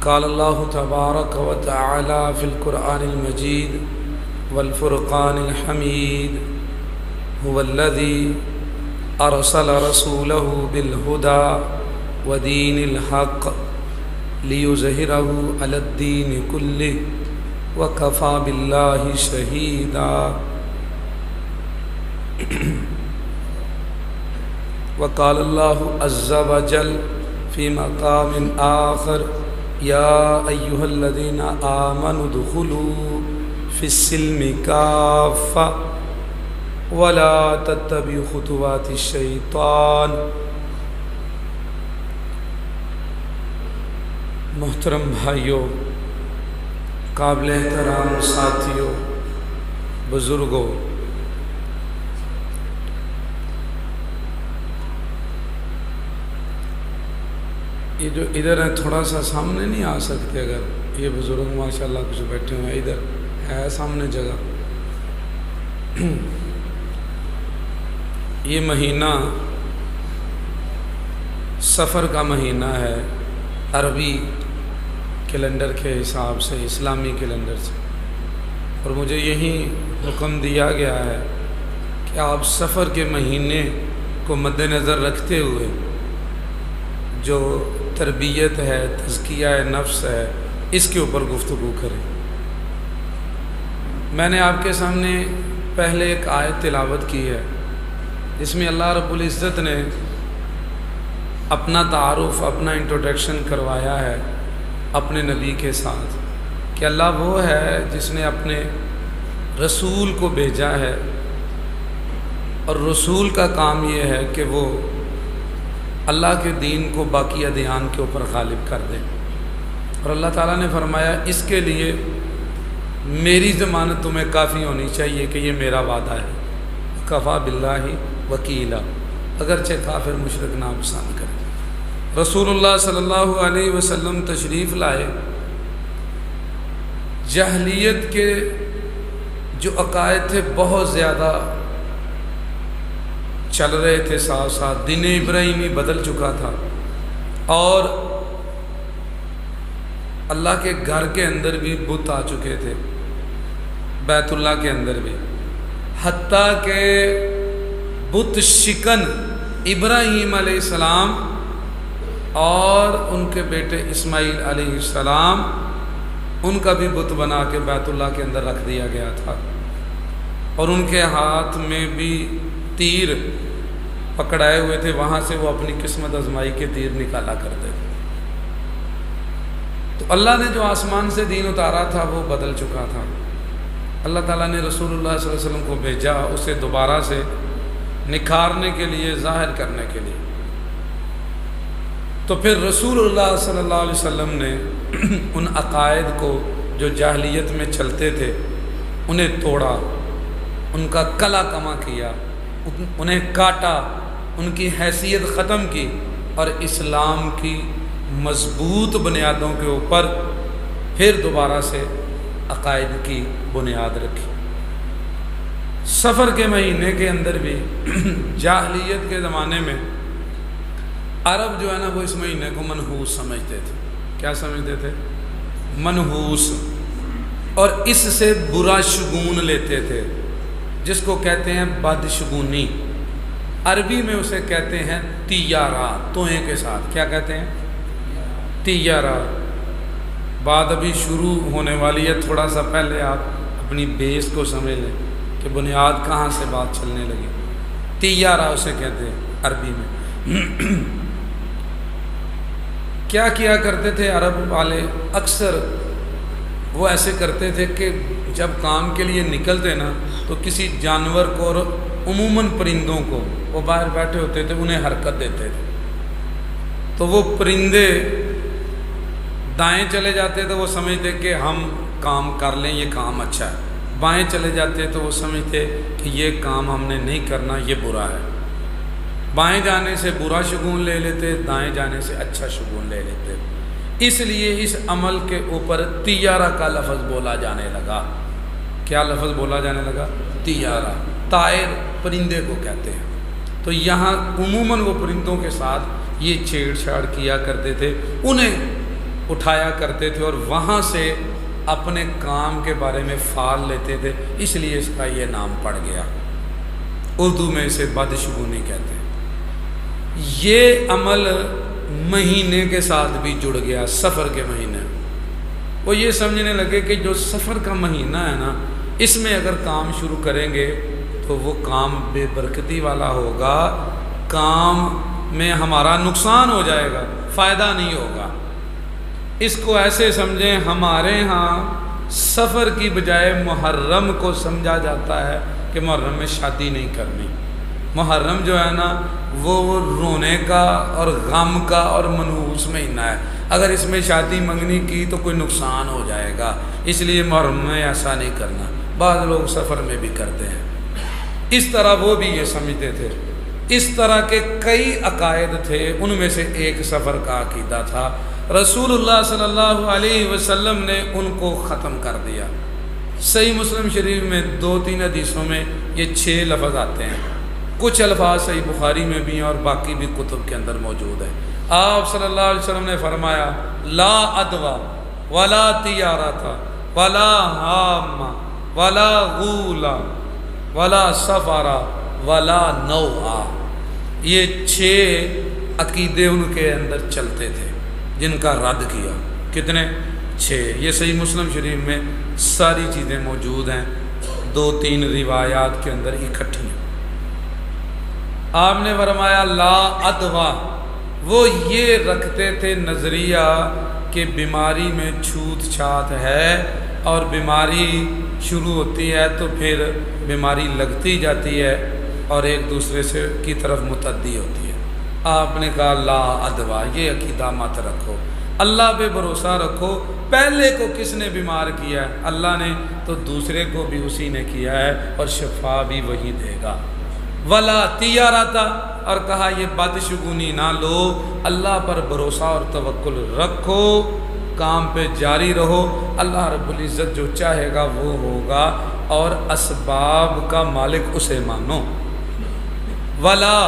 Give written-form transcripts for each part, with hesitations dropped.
قال الله تبارك وتعالى في القرآن المجيد والفرقان الحميد هو الذي أرسل رسوله بالهدى ودين الحق ليظهره على الدين كله وكفى بالله شهيدا وقال الله عز وجل في مقام آخر يا أيها الذين آمنوا ادخلوا في السلم كافة ولا تتبعوا خطوات الشيطان۔ محترم بھائیوں، قابل احترام ساتھیوں، بزرگوں، یہ جو ادھر ہیں تھوڑا سا سامنے نہیں آ سکتے؟ اگر یہ بزرگ ماشاءاللہ کچھ بیٹھے ہوئے ہیں، ادھر ہے سامنے جگہ۔ یہ مہینہ سفر کا مہینہ ہے، عربی کیلنڈر کے حساب سے، اسلامی کیلنڈر سے، اور مجھے یہی حکم دیا گیا ہے کہ آپ سفر کے مہینے کو مد نظر رکھتے ہوئے جو تربیت ہے، تزکیہ نفس ہے، اس کے اوپر گفتگو کریں۔ میں نے آپ کے سامنے پہلے ایک آیت تلاوت کی ہے جس میں اللہ رب العزت نے اپنا تعارف، اپنا انٹروڈکشن کروایا ہے اپنے نبی کے ساتھ کہ اللہ وہ ہے جس نے اپنے رسول کو بھیجا ہے، اور رسول کا کام یہ ہے کہ وہ اللہ کے دین کو باقی ادیان کے اوپر غالب کر دے، اور اللہ تعالیٰ نے فرمایا اس کے لیے میری ضمانت تمہیں کافی ہونی چاہیے کہ یہ میرا وعدہ ہے، کفا باللہ وکیلا، اگرچہ کافر مشرک ناپسند کرے۔ رسول اللہ صلی اللہ علیہ وسلم تشریف لائے، جاہلیت کے جو عقائد تھے بہت زیادہ چل رہے تھے، ساتھ ساتھ دین ابراہیمی بدل چکا تھا، اور اللہ کے گھر کے اندر بھی بت آ چکے تھے، بیت اللہ کے اندر بھی، حتیٰ کہ بت شکن ابراہیم علیہ السلام اور ان کے بیٹے اسماعیل علیہ السلام، ان کا بھی بت بنا کے بیت اللہ کے اندر رکھ دیا گیا تھا، اور ان کے ہاتھ میں بھی تیر پکڑائے ہوئے تھے، وہاں سے وہ اپنی قسمت آزمائی کے تیر نکالا کرتے تھے۔ تو اللہ نے جو آسمان سے دین اتارا تھا وہ بدل چکا تھا۔ اللہ تعالیٰ نے رسول اللہ صلی اللہ علیہ وسلم کو بھیجا اسے دوبارہ سے نکھارنے کے لیے، ظاہر کرنے کے لیے۔ تو پھر رسول اللہ صلی اللہ علیہ وسلم نے ان عقائد کو جو جاہلیت میں چلتے تھے انہیں توڑا، ان کا کلا کما کیا، انہیں کاٹا، ان کی حیثیت ختم کی، اور اسلام کی مضبوط بنیادوں کے اوپر پھر دوبارہ سے عقائد کی بنیاد رکھی۔ سفر کے مہینے کے اندر بھی جاہلیت کے زمانے میں عرب جو ہے نا وہ اس مہینے کو منحوس سمجھتے تھے۔ کیا سمجھتے تھے؟ منحوس، اور اس سے برا شگون لیتے تھے، جس کو کہتے ہیں بدشگونی۔ عربی میں اسے کہتے ہیں تیارہ، توئیں کے ساتھ۔ کیا کہتے ہیں؟ تیارہ۔ بات ابھی شروع ہونے والی ہے، تھوڑا سا پہلے آپ اپنی بیس کو سمجھ لیں کہ بنیاد کہاں سے بات چلنے لگی۔ تیارہ اسے کہتے ہیں عربی میں۔ کیا کیا کرتے تھے عرب والے؟ اکثر وہ ایسے کرتے تھے کہ جب کام کے لیے نکلتے نا تو کسی جانور کو، اور عموماً پرندوں کو، وہ باہر بیٹھے ہوتے تھے، انہیں حرکت دیتے تھے، تو وہ پرندے دائیں چلے جاتے تو وہ سمجھتے کہ ہم کام کر لیں، یہ کام اچھا ہے، بائیں چلے جاتے تو وہ سمجھتے کہ یہ کام ہم نے نہیں کرنا، یہ برا ہے۔ بائیں جانے سے برا شگون لے لیتے، دائیں جانے سے اچھا شگون لے لیتے، اس لیے اس عمل کے اوپر تیارہ کا لفظ بولا جانے لگا۔ کیا لفظ بولا جانے لگا؟ تیارہ۔ طائر پرندے کو کہتے ہیں، تو یہاں عموماً وہ پرندوں کے ساتھ یہ چھیڑ چھاڑ کیا کرتے تھے، انہیں اٹھایا کرتے تھے اور وہاں سے اپنے کام کے بارے میں فال لیتے تھے، اس لیے اس کا یہ نام پڑ گیا۔ اردو میں اسے بدشگونی کہتے ہیں۔ یہ عمل مہینے کے ساتھ بھی جڑ گیا، سفر کے مہینے۔ وہ یہ سمجھنے لگے کہ جو سفر کا مہینہ ہے نا، اس میں اگر کام شروع کریں گے تو وہ کام بے برکتی والا ہوگا، کام میں ہمارا نقصان ہو جائے گا، فائدہ نہیں ہوگا۔ اس کو ایسے سمجھیں، ہمارے ہاں سفر کی بجائے محرم کو سمجھا جاتا ہے کہ محرم میں شادی نہیں کرنی۔ محرم جو ہے نا وہ رونے کا اور غم کا اور منحوس مہینہ ہے، اگر اس میں شادی منگنی کی تو کوئی نقصان ہو جائے گا، اس لیے محرم میں ایسا نہیں کرنا۔ بعض لوگ سفر میں بھی کرتے ہیں، اس طرح وہ بھی یہ سمجھتے تھے۔ اس طرح کے کئی عقائد تھے، ان میں سے ایک سفر کا عقیدہ تھا۔ رسول اللہ صلی اللہ علیہ وسلم نے ان کو ختم کر دیا۔ صحیح مسلم شریف میں 2-3 حدیثوں میں یہ 6 لفظ آتے ہیں، کچھ الفاظ صحیح بخاری میں بھی ہیں اور باقی بھی کتب کے اندر موجود ہے۔ آپ صلی اللہ علیہ وسلم نے فرمایا، لا ادوا ولا تیارتا ولا حاما ولا غولا ولا سفارا ولا نوعا۔ یہ 6 عقیدے ان کے اندر چلتے تھے جن کا رد کیا۔ کتنے؟ 6۔ یہ صحیح مسلم شریف میں ساری چیزیں موجود ہیں، 2-3 روایات کے اندر اکٹھی ہیں۔ آپ نے فرمایا لا ادوا، وہ یہ رکھتے تھے نظریہ کہ بیماری میں چھوت چھات ہے اور بیماری شروع ہوتی ہے تو پھر بیماری لگتی جاتی ہے اور ایک دوسرے سے کی طرف متعدی ہوتی ہے۔ آپ نے کہا لا ادوا، یہ عقیدہ مت رکھو، اللہ پہ بھروسہ رکھو۔ پہلے کو کس نے بیمار کیا ہے؟ اللہ نے، تو دوسرے کو بھی اسی نے کیا ہے اور شفا بھی وہی دے گا۔ ولا تیارتا، اور کہا یہ بدشگونی نہ لو، اللہ پر بھروسہ اور توکل رکھو، کام پہ جاری رہو، اللہ رب العزت جو چاہے گا وہ ہوگا اور اسباب کا مالک اسے مانو۔ ولا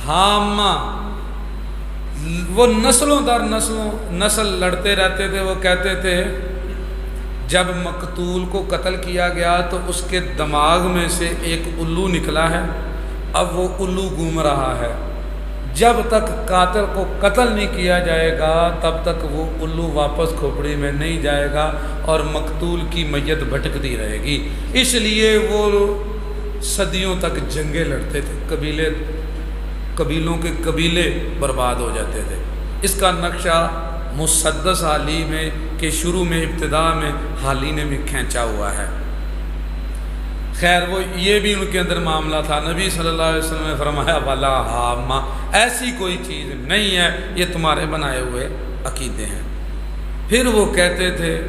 حاما، وہ نسلوں در نسل لڑتے رہتے تھے۔ وہ کہتے تھے جب مقتول کو قتل کیا گیا تو اس کے دماغ میں سے ایک الو نکلا ہے، اب وہ الو گھوم رہا ہے، جب تک قاتل کو قتل نہیں کیا جائے گا تب تک وہ الو واپس کھوپڑی میں نہیں جائے گا اور مقتول کی میت بھٹکتی رہے گی۔ اس لیے وہ صدیوں تک جنگیں لڑتے تھے، قبیلوں کے قبیلے برباد ہو جاتے تھے۔ اس کا نقشہ مسدس حالی میں کہ شروع میں ابتدا میں حالی نے بھی کھینچا ہوا ہے۔ خیر وہ یہ بھی ان کے اندر معاملہ تھا۔ نبی صلی اللہ علیہ وسلم نے فرمایا ولا حاما، ایسی کوئی چیز نہیں ہے، یہ تمہارے بنائے ہوئے عقیدے ہیں۔ پھر وہ کہتے تھے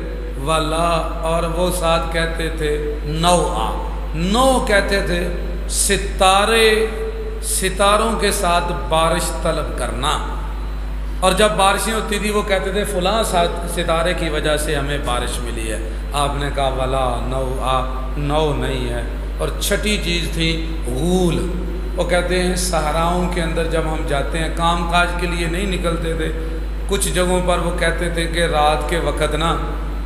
ولا، اور وہ ساتھ کہتے تھے نوعا، نو کہتے تھے ستاروں کے ساتھ بارش طلب کرنا، اور جب بارشیں ہوتی تھی وہ کہتے تھے فلاں ستارے کی وجہ سے ہمیں بارش ملی ہے۔ آپ نے کہا ولا نوعا، نو نہیں ہے۔ اور چھٹی چیز تھی غول، وہ کہتے ہیں صحراؤں کے اندر جب ہم جاتے ہیں کام کاج کے لیے نہیں نکلتے تھے، کچھ جگہوں پر وہ کہتے تھے کہ رات کے وقت نا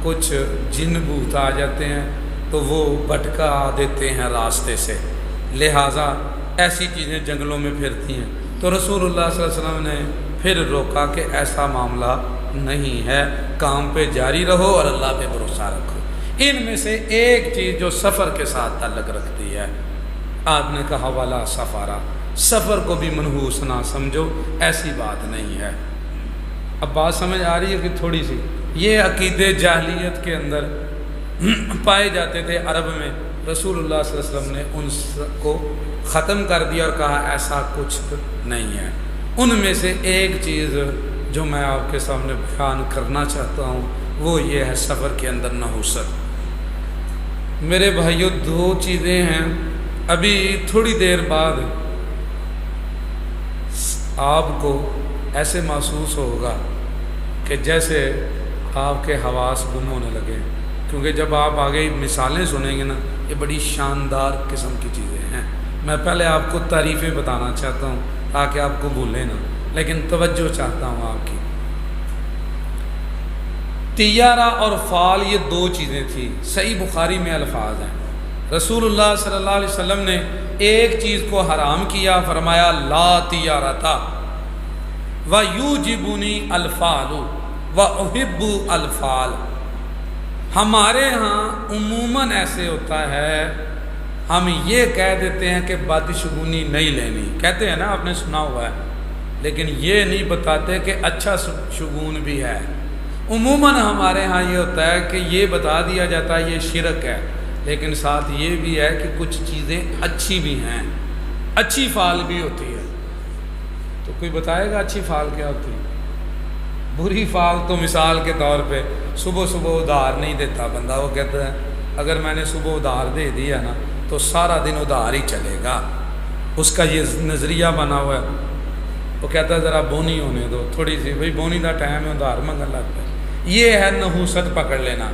کچھ جن بھوت آ جاتے ہیں تو وہ بھٹکا دیتے ہیں راستے سے، لہٰذا ایسی چیزیں جنگلوں میں پھرتی ہیں۔ تو رسول اللہ صلی اللہ علیہ وسلم نے پھر روکا کہ ایسا معاملہ نہیں ہے، کام پہ جاری رہو اور اللہ پہ بھروسہ رکھو۔ ان میں سے ایک چیز جو سفر کے ساتھ تعلق رکھتی ہے، آپ نے کہا والا سفارا، سفر کو بھی منحوس نہ سمجھو، ایسی بات نہیں ہے۔ اب بات سمجھ آ رہی ہے کہ تھوڑی سی؟ یہ عقیدے جاہلیت کے اندر پائے جاتے تھے عرب میں، رسول اللہ صلی اللہ علیہ وسلم نے ان کو ختم کر دیا اور کہا ایسا کچھ نہیں ہے۔ ان میں سے ایک چیز جو میں آپ کے سامنے بیان کرنا چاہتا ہوں وہ یہ ہے سفر کے اندر نحوست۔ میرے بھائیوں، 2 چیزیں ہیں، ابھی تھوڑی دیر بعد آپ کو ایسے محسوس ہوگا کہ جیسے آپ کے حواس گم ہونے لگے، کیونکہ جب آپ آگے مثالیں سنیں گے نا، یہ بڑی شاندار قسم کی چیزیں ہیں۔ میں پہلے آپ کو تعریفیں بتانا چاہتا ہوں تاکہ آپ کو بھولیں نا۔ لیکن توجہ چاہتا ہوں آپ کی. طیارہ اور فال یہ دو چیزیں تھیں. صحیح بخاری میں الفاظ ہیں. رسول اللہ صلی اللہ علیہ وسلم نے ایک چیز کو حرام کیا، فرمایا لا طیارتا وَيُوجِبُنِي الْفَالُ وَأُحِبُّ الْفَالَ. ہمارے ہاں عموماً ایسے ہوتا ہے، ہم یہ کہہ دیتے ہیں کہ بدشگونی نہیں لینی، کہتے ہیں نا، آپ نے سنا ہوا ہے، لیکن یہ نہیں بتاتے کہ اچھا شگون بھی ہے. عموماً ہمارے ہاں یہ ہوتا ہے کہ یہ بتا دیا جاتا ہے یہ شرک ہے، لیکن ساتھ یہ بھی ہے کہ کچھ چیزیں اچھی بھی ہیں، اچھی فال بھی ہوتی ہے. تو کوئی بتائے گا اچھی فال کیا ہوتی ہے؟ بری فال تو مثال کے طور پہ صبح صبح ادھار نہیں دیتا بندہ. وہ کہتا ہے اگر میں نے صبح ادھار دے دیا نا تو سارا دن ادھار ہی چلے گا. اس کا یہ نظریہ بنا ہوا ہے. وہ کہتا ہے ذرا بونی ہونے دو تھوڑی سی، بھائی بونی کا ٹائم ہے ادھار منگن لگ پہ. یہ ہے نحوست پکڑ لینا.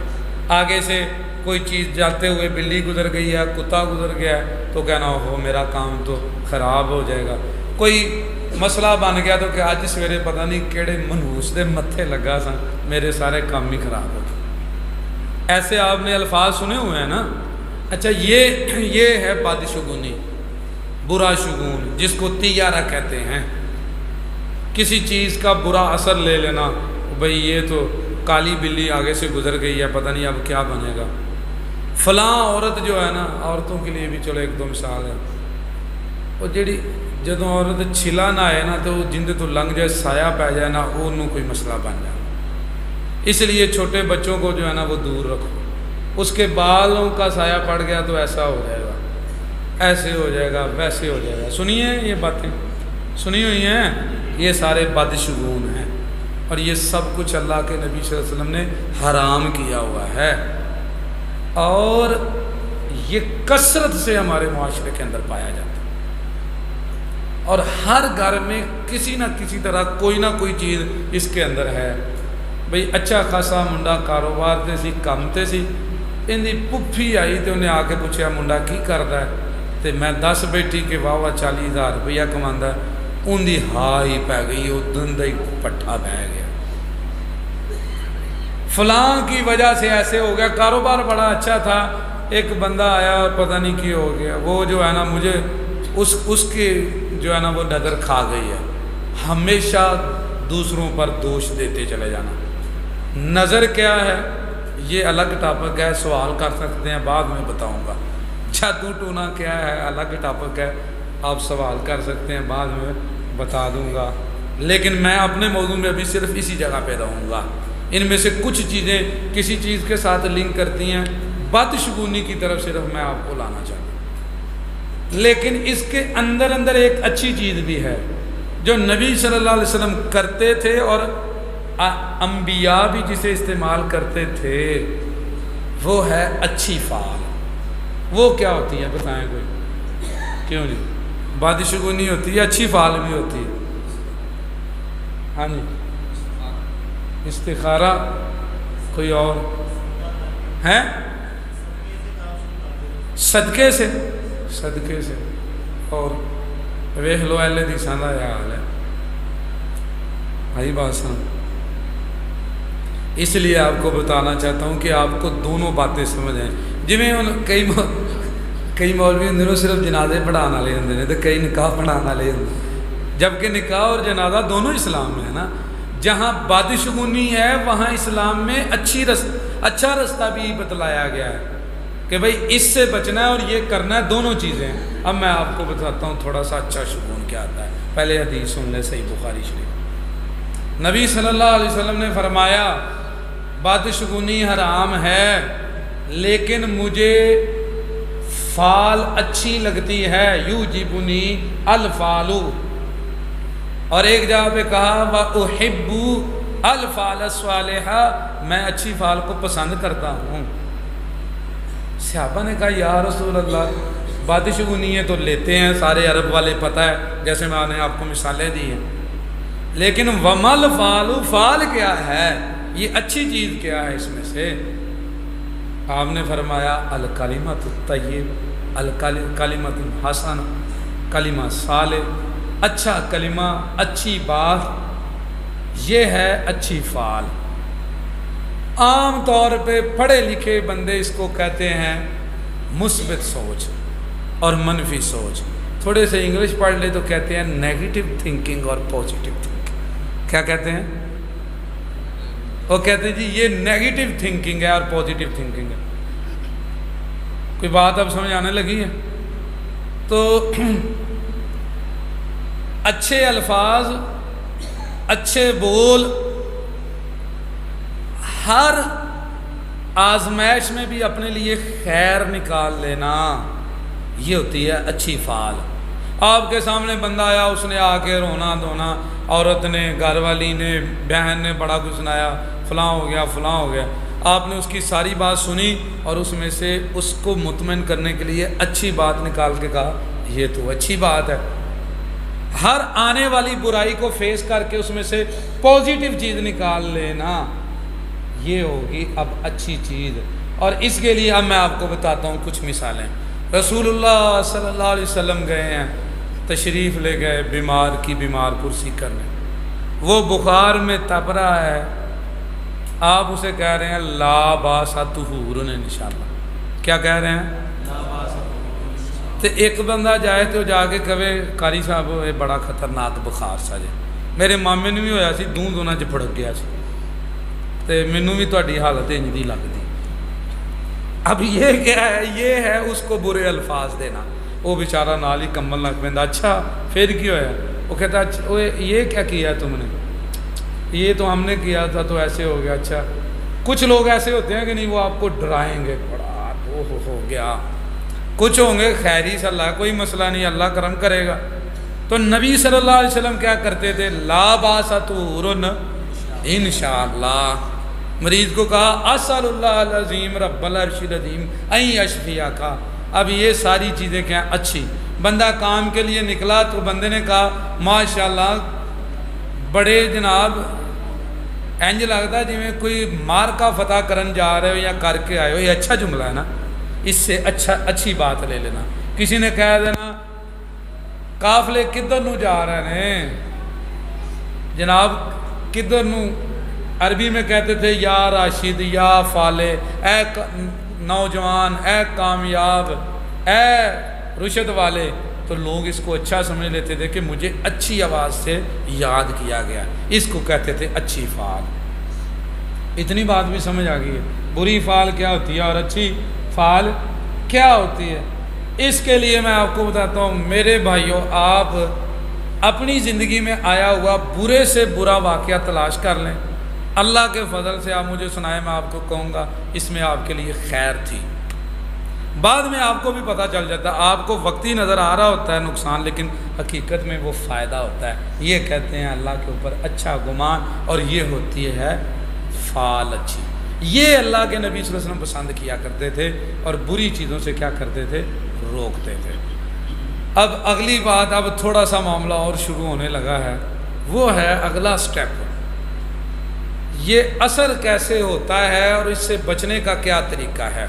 آگے سے کوئی چیز جاتے ہوئے بلی گزر گئی ہے، کتا گزر گیا ہے، تو کہنا ہو میرا کام تو خراب ہو جائے گا. کوئی مسئلہ بن گیا تو کہ آج سویرے پتہ نہیں کہڑے منحوس دے متھے لگا سا، میرے سارے کام ہی خراب ہو گئے. ایسے آپ نے الفاظ سنے ہوئے ہیں نا. اچھا یہ ہے بدشگونی، برا شگون، جس کو طیارہ کہتے ہیں. کسی چیز کا برا اثر لے لینا، بھئی یہ تو کالی بلی آگے سے گزر گئی ہے، پتہ نہیں اب کیا بنے گا. فلاں عورت جو ہے نا، عورتوں کے لیے بھی چلو ایک دو مثال ہے، وہ جڑی جدوں عورت چھلا نہ آئے نا تو جندے تو لنگ جائے سایہ پہ جائے نا، انہوں کوئی مسئلہ بن جائے. اس لیے چھوٹے بچوں کو جو ہے نا وہ دور رکھو. اس کے بالوں کا سایہ پڑ گیا تو ایسا ہو جائے گا، ایسے ہو جائے گا، ویسے ہو جائے گا. سنیے یہ باتیں سنی ہوئی ہیں، یہ سارے بدشگون ہیں. اور یہ سب کچھ اللہ کے نبی صلی اللہ علیہ وسلم نے حرام کیا ہوا ہے. اور یہ کثرت سے ہمارے معاشرے کے اندر پایا جاتا ہے. اور ہر گھر میں کسی نہ کسی طرح کوئی نہ کوئی چیز اس کے اندر ہے. بھئی اچھا خاصا منڈا کاروبار تے سی، کام تے سی، ان دی پپھی آئی تے انہیں آ کے پوچھا منڈا کی کردا ہے، تے میں 10 بیٹھی کہ واہ واہ 40,000 روپیہ کماندا ہے. ان دی ہاں ہی پہ گئی، وہ دن ہی پٹھا بہ گیا. فلاں کی وجہ سے ایسے ہو گیا. کاروبار بڑا اچھا تھا، ایک بندہ آیا اور پتہ نہیں کی ہو گیا، وہ جو ہے نا مجھے اس کی جو ہے نا وہ نظر کھا گئی ہے. ہمیشہ دوسروں پر دوش دیتے چلے جانا. نظر کیا ہے یہ الگ ٹاپک ہے، سوال کر سکتے ہیں، بعد میں بتاؤں گا. جادو ٹونا کیا ہے الگ ٹاپک ہے، آپ سوال کر سکتے ہیں، بعد میں بتا دوں گا. لیکن میں اپنے موضوع میں ابھی صرف اسی جگہ پہ رہوں گا. ان میں سے کچھ چیزیں کسی چیز کے ساتھ لنک کرتی ہیں، بدشگونی کی طرف صرف میں آپ کو لانا چاہتا ہوں. لیکن اس کے اندر ایک اچھی چیز بھی ہے جو نبی صلی اللہ علیہ وسلم کرتے تھے اور انبیاء بھی جسے استعمال کرتے تھے، وہ ہے اچھی فعال. وہ کیا ہوتی ہے بتائیں کوئی؟ کیوں جی؟ بدشگونی ہوتی ہے، اچھی فعال بھی ہوتی ہے. ہاں جی، استخارہ. کوئی اور ہے؟ صدقے سے اور ویخ لو اہل حدیثاں دا یہ حال ہے بھائی بات سن. اس لیے آپ کو بتانا چاہتا ہوں کہ آپ کو دونوں باتیں سمجھیں. جویں کئی مولوی ہوں صرف جنازے پڑھان والے ہوں تو کئی نکاح پڑھان والے ہوں، جبکہ نکاح اور جنازہ دونوں اسلام میں ہے نا. جہاں بدشگونی ہے وہاں اسلام میں اچھا رستہ بھی بتلایا گیا ہے کہ بھئی اس سے بچنا ہے اور یہ کرنا ہے، دونوں چیزیں. اب میں آپ کو بتاتا ہوں تھوڑا سا اچھا شگون کیا آتا ہے. پہلے حدیث سن لیں، صحیح بخاری شریف. نبی صلی اللہ علیہ وسلم نے فرمایا بدشگونی حرام ہے لیکن مجھے فال اچھی لگتی ہے، یوجبنی الفال. اور ایک جگہ پہ کہا وَأُحِبُّ الْفَالَ الصَّالِحَةَ، میں اچھی فال کو پسند کرتا ہوں. صحابہ نے کہا یا رسول اللہ بدشگونی تو لیتے ہیں سارے عرب والے، پتہ ہے، جیسے میں نے آپ کو مثالیں دی ہیں، لیکن وَمَا الْفَالُ، فال کیا ہے، یہ اچھی چیز کیا ہے اس میں سے؟ آپ نے فرمایا الکلمۃ الطیب، الکلمۃ الحسن، کلمہ صالح، اچھا کلمہ، اچھی بات، یہ ہے اچھی فعال۔ عام طور پہ پڑھے لکھے بندے اس کو کہتے ہیں مثبت سوچ اور منفی سوچ۔ تھوڑے سے انگلش پڑھ لے تو کہتے ہیں نیگیٹو تھنکنگ اور پازیٹیو تھنکنگ۔ کیا کہتے ہیں؟ وہ کہتے ہیں جی یہ نیگیٹو تھنکنگ ہے اور پازیٹیو تھنکنگ ہے۔ کوئی بات اب سمجھ آنے لگی ہے؟ تو اچھے الفاظ، اچھے بول، ہر آزمائش میں بھی اپنے لیے خیر نکال لینا، یہ ہوتی ہے اچھی فعال۔ آپ کے سامنے بندہ آیا، اس نے آ کے رونا دھونا، عورت نے، گھر والی نے، بہن نے بڑا کچھ سنایا، فلاں ہو گیا فلاں ہو گیا، آپ نے اس کی ساری بات سنی اور اس میں سے اس کو مطمئن کرنے کے لیے اچھی بات نکال کے کہا یہ تو اچھی بات ہے۔ ہر آنے والی برائی کو فیس کر کے اس میں سے پازیٹیو چیز نکال لینا، یہ ہوگی اب اچھی چیز۔ اور اس کے لیے اب میں آپ کو بتاتا ہوں کچھ مثالیں۔ رسول اللہ صلی اللہ علیہ وسلم گئے ہیں، تشریف لے گئے بیمار کی بیمار پرسی کرنے، وہ بخار میں تپ رہا ہے، آپ اسے کہہ رہے ہیں لا باس طہور انشاءاللہ۔ کیا کہہ رہے ہیں؟ تو ایک بندہ جائے تو جا کے کہے قاری صاحب یہ بڑا خطرناک بخار سا جے، میرے مامے نے بھی ہویا سی، دونوں چ پھڑک گیا سی، تے مینوں بھی تہاڈی حالت انج دی لگدی۔ اب یہ کیا ہے؟ یہ ہے اس کو برے الفاظ دینا۔ وہ بیچارہ نال ہی کمبل لگ پیندا، اچھا پھر کی ہویا؟ وہ کہتا ہے یہ کیا کیا تم نے؟ یہ تو ہم نے کیا تھا تو ایسے ہو گیا۔ اچھا کچھ لوگ ایسے ہوتے ہیں کہ نہیں، وہ آپ کو ڈرائیں گے، بڑا ہو گیا۔ کچھ ہوں گے خیری سے، اللہ کوئی مسئلہ نہیں، اللہ کرم کرے گا۔ تو نبی صلی اللہ علیہ وسلم کیا کرتے تھے؟ لا باس طہور انشاءاللہ۔ مریض کو کہا اسأل اللہ العظیم رب العرش العظیم ان یشفیک۔ اب یہ ساری چیزیں کیا اچھی۔ بندہ کام کے لیے نکلا تو بندے نے کہا ماشاءاللہ بڑے جناب انج لگتا جی میں کوئی مار کا فتح کرن جا رہے ہو یا کر کے آئے ہو، یہ اچھا جملہ ہے نا، اس سے اچھی بات لے لینا۔ کسی نے کہہ دینا قافلے کدھر نو جا رہے ہیں جناب، کدھر نو؟ عربی میں کہتے تھے یا راشد، یا فالح، اے نوجوان، اے کامیاب، اے رشد والے۔ تو لوگ اس کو اچھا سمجھ لیتے تھے کہ مجھے اچھی آواز سے یاد کیا گیا، اس کو کہتے تھے اچھی فعال۔ اتنی بات بھی سمجھ آ گئی ہے بری فعال کیا ہوتی ہے اور اچھی فعال کیا ہوتی ہے۔ اس کے لیے میں آپ کو بتاتا ہوں میرے بھائیوں، آپ اپنی زندگی میں آیا ہوا برے سے برا واقعہ تلاش کر لیں، اللہ کے فضل سے آپ مجھے سنائیں، میں آپ کو کہوں گا اس میں آپ کے لیے خیر تھی۔ بعد میں آپ کو بھی پتہ چل جاتا ہے، آپ کو وقتی نظر آ رہا ہوتا ہے نقصان، لیکن حقیقت میں وہ فائدہ ہوتا ہے۔ یہ کہتے ہیں اللہ کے اوپر اچھا گمان، اور یہ ہوتی ہے فعال اچھی۔ یہ اللہ کے نبی صلی اللہ علیہ وسلم پسند کیا کرتے تھے اور بری چیزوں سے کیا کرتے تھے؟ روکتے تھے۔ اب اگلی بات، اب تھوڑا سا معاملہ اور شروع ہونے لگا ہے، وہ ہے اگلا سٹیپ، یہ اثر کیسے ہوتا ہے اور اس سے بچنے کا کیا طریقہ ہے۔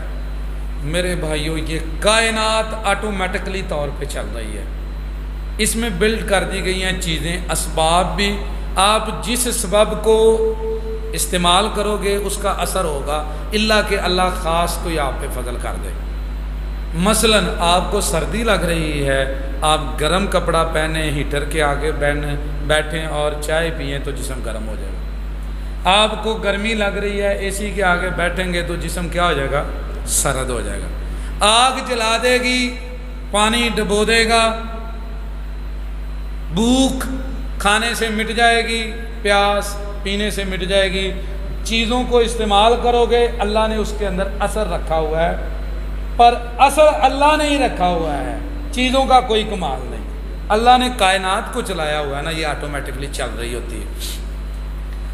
میرے بھائیوں، یہ کائنات آٹومیٹکلی طور پہ چل رہی ہے، اس میں بلڈ کر دی گئی ہیں چیزیں، اسباب بھی۔ آپ جس سبب کو استعمال کرو گے اس کا اثر ہوگا، اللہ کہ اللہ خاص کوئی آپ پہ فضل کر دے۔ مثلا آپ کو سردی لگ رہی ہے، آپ گرم کپڑا پہنیں، ہیٹر کے آگے بیٹھیں اور چائے پئیں تو جسم گرم ہو جائے گا۔ آپ کو گرمی لگ رہی ہے، اے سی کے آگے بیٹھیں گے تو جسم کیا ہو جائے گا؟ سرد ہو جائے گا۔ آگ جلا دے گی، پانی ڈبو دے گا، بھوک کھانے سے مٹ جائے گی، پیاس پینے سے مٹ جائے گی۔ چیزوں کو استعمال کرو گے، اللہ نے اس کے اندر اثر رکھا ہوا ہے، پر اثر اللہ نے ہی رکھا ہوا ہے، چیزوں کا کوئی کمال نہیں۔ اللہ نے کائنات کو چلایا ہوا ہے نا، یہ آٹومیٹکلی چل رہی ہوتی ہے۔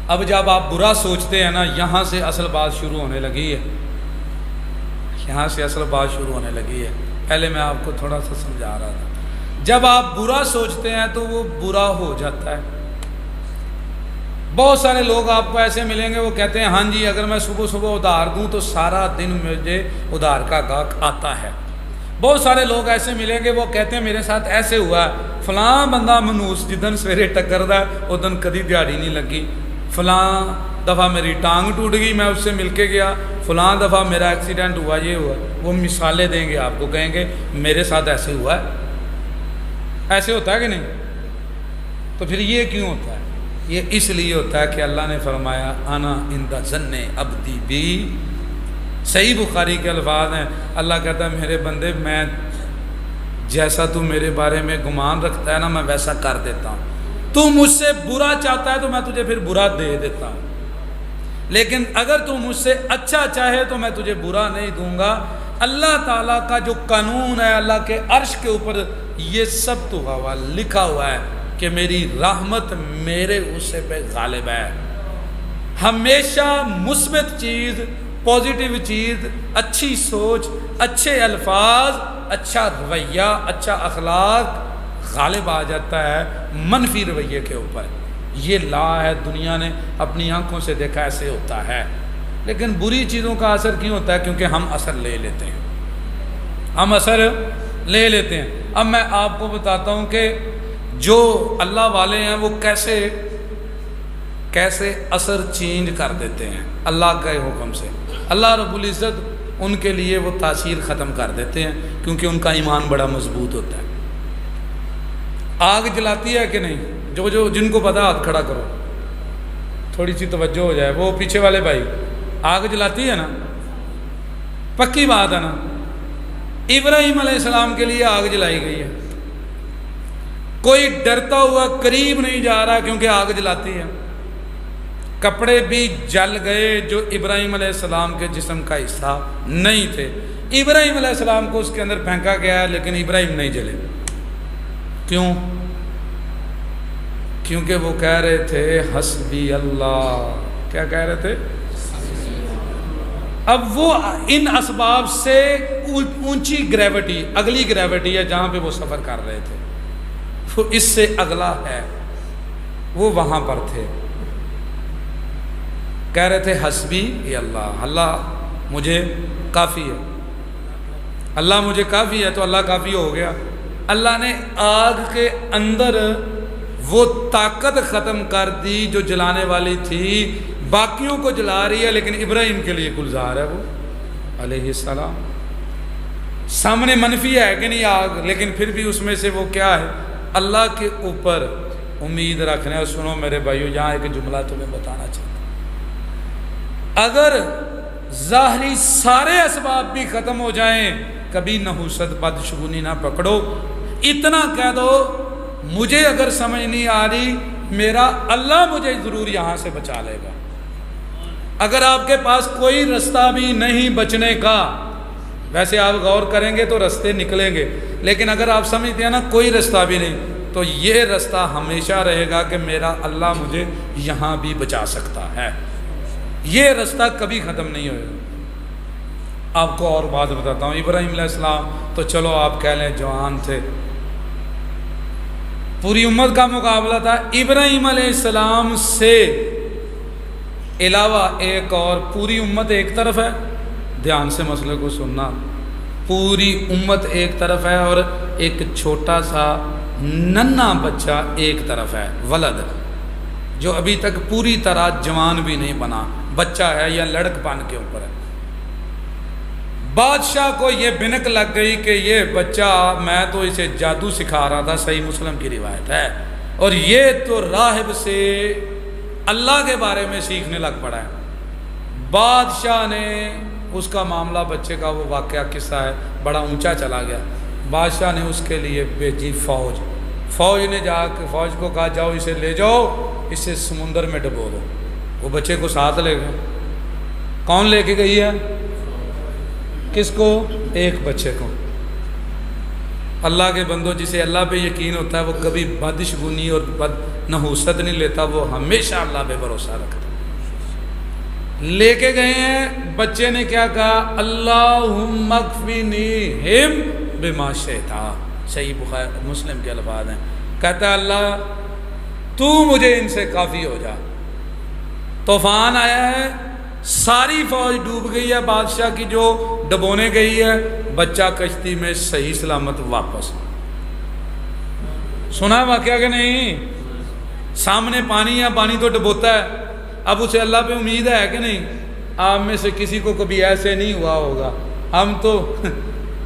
اب جب آپ برا سوچتے ہیں نا، یہاں سے اصل بات شروع ہونے لگی ہے، یہاں سے اصل بات شروع ہونے لگی ہے۔ پہلے میں آپ کو تھوڑا سا سمجھا رہا تھا، جب آپ برا سوچتے ہیں تو وہ برا ہو جاتا ہے۔ بہت سارے لوگ آپ کو ایسے ملیں گے، وہ کہتے ہیں ہاں جی اگر میں صبح صبح ادھار دوں تو سارا دن مجھے ادھار کا گاہک آتا ہے، بہت سارے لوگ ایسے ملیں گے وہ کہتے ہیں میرے ساتھ ایسے ہوا ہے، فلاں بندہ منوس جدن سویرے ٹکردا ادن کدی دیہڑی نہیں لگی، فلاں دفعہ میری ٹانگ ٹوٹ گئی میں اس سے مل کے گیا، فلاں دفعہ میرا ایکسیڈنٹ ہوا، یہ ہوا، وہ مثالیں دیں گے آپ کو، کہیں گے میرے ساتھ ایسے ہوا ہے۔ ایسے ہوتا ہے کہ نہیں؟ تو پھر یہ کیوں ہوتا ہے؟ یہ اس لیے ہوتا ہے کہ اللہ نے فرمایا انا عند ظن عبدی بی، صحیح بخاری کے الفاظ ہیں، اللہ کہتا ہے میرے بندے میں جیسا تو میرے بارے میں گمان رکھتا ہے نا میں ویسا کر دیتا ہوں، تو مجھ سے برا چاہتا ہے تو میں تجھے پھر برا دے دیتا ہوں، لیکن اگر تو مجھ سے اچھا چاہے تو میں تجھے برا نہیں دوں گا۔ اللہ تعالیٰ کا جو قانون ہے، اللہ کے عرش کے اوپر یہ سب تو ہوا لکھا ہوا ہے کہ میری رحمت میرے غصے پہ غالب ہے۔ ہمیشہ مثبت چیز، پازیٹیو چیز، اچھی سوچ، اچھے الفاظ، اچھا رویہ، اچھا اخلاق غالب آ جاتا ہے منفی رویے کے اوپر۔ یہ لا ہے، دنیا نے اپنی آنکھوں سے دیکھا ایسے ہوتا ہے۔ لیکن بری چیزوں کا اثر کیوں ہوتا ہے؟ کیونکہ ہم اثر لے لیتے ہیں، ہم اثر لے لیتے ہیں۔ اب میں آپ کو بتاتا ہوں کہ جو اللہ والے ہیں وہ کیسے اثر چینج کر دیتے ہیں اللہ کے حکم سے۔ اللہ رب العزت ان کے لیے وہ تاثیر ختم کر دیتے ہیں کیونکہ ان کا ایمان بڑا مضبوط ہوتا ہے۔ آگ جلاتی ہے کہ نہیں؟ جن کو پتا ہاتھ کھڑا کرو، تھوڑی سی توجہ ہو جائے۔ وہ پیچھے والے بھائی، آگ جلاتی ہے نا، پکی بات ہے نا۔ ابراہیم علیہ السلام کے لیے آگ جلائی گئی ہے، کوئی ڈرتا ہوا قریب نہیں جا رہا کیونکہ آگ جلاتی ہے۔ کپڑے بھی جل گئے جو ابراہیم علیہ السلام کے جسم کا حصہ نہیں تھے، ابراہیم علیہ السلام کو اس کے اندر پھینکا گیا ہے لیکن ابراہیم نہیں جلے۔ کیوں؟ کیونکہ وہ کہہ رہے تھے حسبی اللہ۔ کیا کہہ رہے تھے؟ اب وہ ان اسباب سے اونچی گریوٹی، اگلی گریوٹی ہے جہاں پہ وہ سفر کر رہے تھے، اس سے اگلا ہے، وہ وہاں پر تھے، کہہ رہے تھے حسبی اللہ، اللہ مجھے کافی ہے، اللہ مجھے کافی ہے۔ تو اللہ کافی ہو گیا۔ اللہ نے آگ کے اندر وہ طاقت ختم کر دی جو جلانے والی تھی، باقیوں کو جلا رہی ہے لیکن ابراہیم کے لیے گلزار ہے وہ علیہ السلام۔ سامنے منفی ہے کہ نہیں آگ، لیکن پھر بھی اس میں سے وہ کیا ہے؟ اللہ کے اوپر امید رکھنا ہے۔ سنو میرے بھائیو، یہاں ایک جملہ تمہیں بتانا چاہتا ہوں، اگر ظاہری سارے اسباب بھی ختم ہو جائیں کبھی نحوست بدشگونی نہ پکڑو، اتنا کہہ دو مجھے اگر سمجھ نہیں آ رہی میرا اللہ مجھے ضرور یہاں سے بچا لے گا۔ اگر آپ کے پاس کوئی رستہ بھی نہیں بچنے کا، ویسے آپ غور کریں گے تو رستے نکلیں گے، لیکن اگر آپ سمجھتے ہیں نا کوئی رستہ بھی نہیں، تو یہ رستہ ہمیشہ رہے گا کہ میرا اللہ مجھے یہاں بھی بچا سکتا ہے۔ یہ رستہ کبھی ختم نہیں ہوئے۔ آپ کو اور بات بتاتا ہوں، ابراہیم علیہ السلام تو چلو آپ کہہ لیں جوان تھے، پوری امت کا مقابلہ تھا، ابراہیم علیہ السلام سے علاوہ ایک اور پوری امت ایک طرف ہے، دھیان سے مسئلے کو سننا، پوری امت ایک طرف ہے اور ایک چھوٹا سا ننھا بچہ ایک طرف ہے، ولد، جو ابھی تک پوری طرح جوان بھی نہیں بنا، بچہ ہے یا لڑک پن کے اوپر ہے۔ بادشاہ کو یہ بنک لگ گئی کہ یہ بچہ، میں تو اسے جادو سکھا رہا تھا، صحیح مسلم کی روایت ہے، اور یہ تو راہب سے اللہ کے بارے میں سیکھنے لگ پڑا ہے۔ بادشاہ نے اس کا معاملہ، بچے کا وہ واقعہ قصہ ہے، بڑا اونچا چلا گیا۔ بادشاہ نے اس کے لیے بھیجی فوج نے جا کے فوج کو کہا جاؤ اسے لے جاؤ، اسے سمندر میں ڈبو دو۔ وہ بچے کو ساتھ لے گئے۔ کون لے کے گئی ہے؟ کس کو؟ ایک بچے کو۔ اللہ کے بندوں، جسے اللہ پہ یقین ہوتا ہے وہ کبھی بدشگونی اور بد نحوست نہیں لیتا، وہ ہمیشہ اللہ پہ بھروسہ رکھتا ہے۔ لے کے گئے ہیں، بچے نے کیا کہا؟ اللہم اکفنیہم بما شئت، صحیح بخاری مسلم کے الفاظ ہیں، کہتا ہے اللہ تو مجھے ان سے کافی ہو جا۔ طوفان آیا ہے، ساری فوج ڈوب گئی ہے بادشاہ کی جو ڈبونے گئی ہے، بچہ کشتی میں صحیح سلامت واپس۔ سنا واقعہ کہ نہیں؟ سامنے پانی ہے، پانی تو ڈبوتا ہے، اب اسے اللہ پہ امید ہے کہ نہیں؟ آپ میں سے کسی کو کبھی ایسے نہیں ہوا ہوگا، ہم تو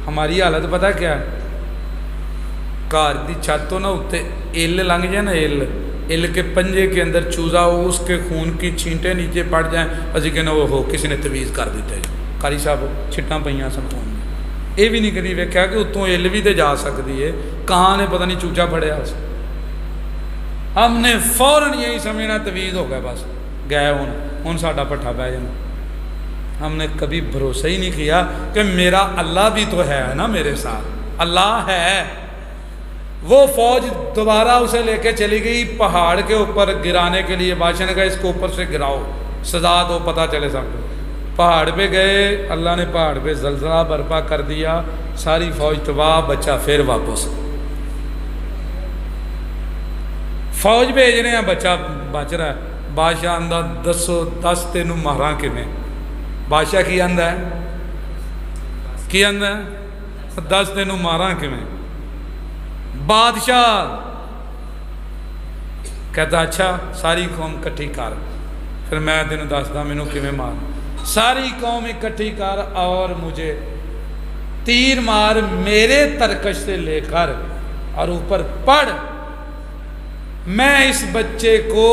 ہماری حالت پتہ کیا ہے، گھر کی چھت تو نہ اتنے ایل لنگ جائے نا، ایل کے پنجے کے اندر چوزا ہو، اس کے خون کی چھینٹیں نیچے پڑ جائیں، اسی کہنا وہ ہو کسی نے تویز کر دیتے جی قاری صاحب چھٹاں پئیاں سن خون میں۔ یہ بھی نہیں کدی ویکھیا کہ اتوں ایل بھی تے جا سکتی ہے، کہاں نے پتہ نہیں چوچا پڑیا اس۔ ہم نے فوراً یہی سمجھنا تویز ہو گیا، بس گئے ہوں ساڈا پٹھا پہ جانا۔ ہم نے کبھی بھروسہ ہی نہیں کیا کہ میرا اللہ بھی تو ہے نا میرے ساتھ، اللہ ہے۔ وہ فوج دوبارہ اسے لے کے چلی گئی پہاڑ کے اوپر گرانے کے لیے، بادشاہ نے کہا اس کو اوپر سے گراؤ، سزا دو، پتہ چلے سب کو۔ پہاڑ پہ گئے، اللہ نے پہاڑ پہ زلزلہ برپا کر دیا، ساری فوج تباہ، بچہ پھر واپس۔ فوج بھیج رہے ہیں، بچہ بچ رہا ہے۔ بادشاہ آندہ دسو دس تینوں ماراں کیویں؟ بادشاہ کی آندہ ہے، کی آندہ ہے 10 تینوں ماراں کیویں؟ بادشاہ کہتا اچھا ساری قوم کٹھی کر، پھر میں تینوں دسدا مینوں کیویں مار۔ ساری قوم اکٹھی کر اور مجھے تیر مار میرے ترکش سے لے کر اور اوپر پڑھ، میں اس بچے کو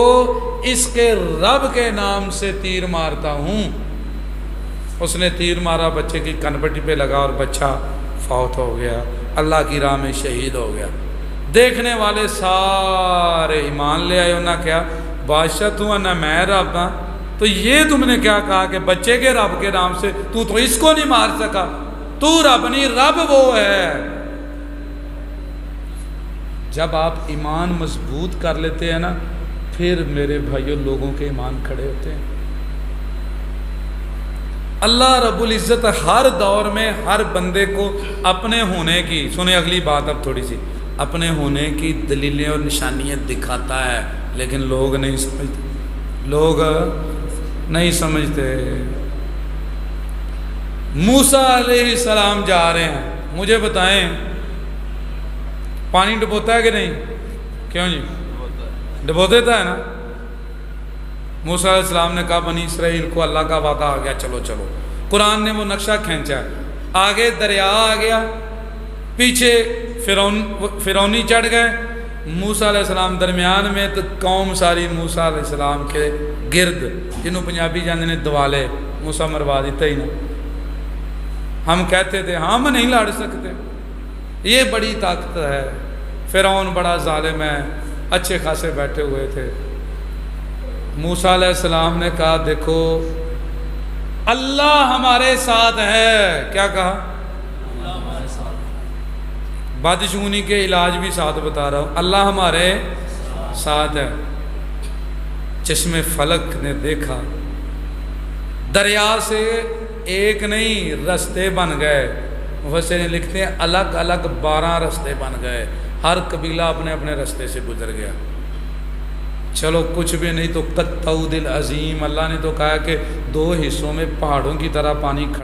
اس کے رب کے نام سے تیر مارتا ہوں۔ اس نے تیر مارا، بچے کی کنپٹی پہ لگا اور بچہ فوت ہو گیا، اللہ کی راہ میں شہید ہو گیا۔ دیکھنے والے سارے ایمان لے آئے، انہوں نے کہا بادشاہ تو نہ میں رب ہاں، تو یہ تم نے کیا کہا کہ بچے کے رب کے نام سے تو اس کو نہیں مار سکا؟ تو رب نہیں، رب وہ ہے۔ جب آپ ایمان مضبوط کر لیتے ہیں نا، پھر میرے بھائیوں لوگوں کے ایمان کھڑے ہوتے ہیں۔ اللہ رب العزت ہر دور میں ہر بندے کو اپنے ہونے کی، سنیں اگلی بات اب تھوڑی سی، اپنے ہونے کی دلیلیں اور نشانیاں دکھاتا ہے، لیکن لوگ نہیں سمجھتے، لوگ نہیں سمجھتے۔ موسیٰ علیہ السلام جا رہے ہیں، مجھے بتائیں پانی ڈبوتا ہے کہ نہیں؟ کیوں جی ڈبو دیتا ہے نا۔ موسیٰ علیہ السلام نے کہا بنی اسرائیل کو اللہ کا وعدہ آ گیا، چلو چلو۔ قرآن نے وہ نقشہ کھینچا، آگے دریا آ گیا، پیچھے فرعونی چڑھ گئے، موسیٰ علیہ السلام درمیان میں، تو قوم ساری موسیٰ علیہ السلام کے گرد، جنہوں پنجابی جاندے نے دوالے، موسیٰ مروا دیتا ہی نا۔ ہم کہتے تھے ہم نہیں لڑ سکتے، یہ بڑی طاقت ہے، فرعون بڑا ظالم ہے، اچھے خاصے بیٹھے ہوئے تھے۔ موسیٰ علیہ السلام نے کہا دیکھو اللہ ہمارے ساتھ ہے، کیا کہا؟ بدشگونی کے علاج بھی ساتھ بتا رہا ہوں، اللہ ہمارے ساتھ ہے۔ چشم فلک نے دیکھا، دریا سے ایک نہیں رستے بن گئے، مفسرین لکھتے ہیں الگ الگ 12 رستے بن گئے، ہر قبیلہ اپنے اپنے رستے سے گزر گیا۔ چلو کچھ بھی نہیں تو کالطود العظیم، اللہ نے تو کہا کہ 2 حصوں میں پہاڑوں کی طرح پانی کھڑا